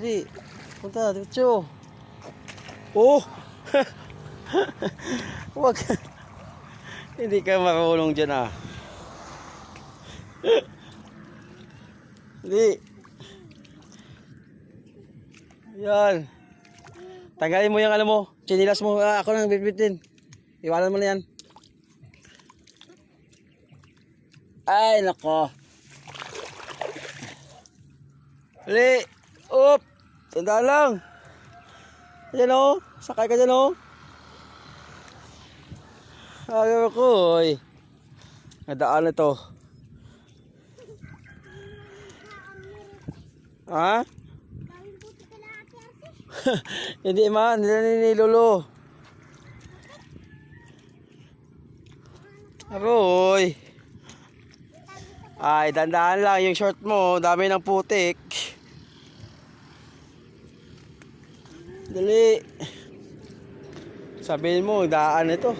Dali. Punta, diretso. Oh! Wag. Hindi ka marunong dyan ah. Dali. Yan. Tanggalin mo yung ano mo. Chinilas mo. Ako nang bitbitin. Iwanan mo na yan. Ay, nako. Dali. Up. Tandaan lang. Ayan o. Sakay ka dyan o. Ayaw ko. Nadaan na to. Ha? Hindi man. Hindi nilolo. Aroy. Ay, dandaan lang yung short mo. Dami ng putik. Dali. Sabihin mo, daan ito.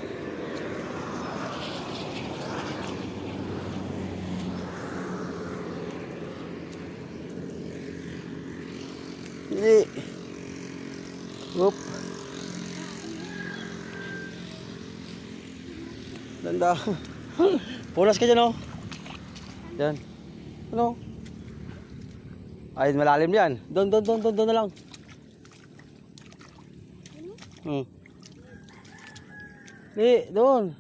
Dali. Oop. Danda. Punas ka dyan, oh. Yan. Ano? Ay, malalim yan. Doon na lang. Di, doon.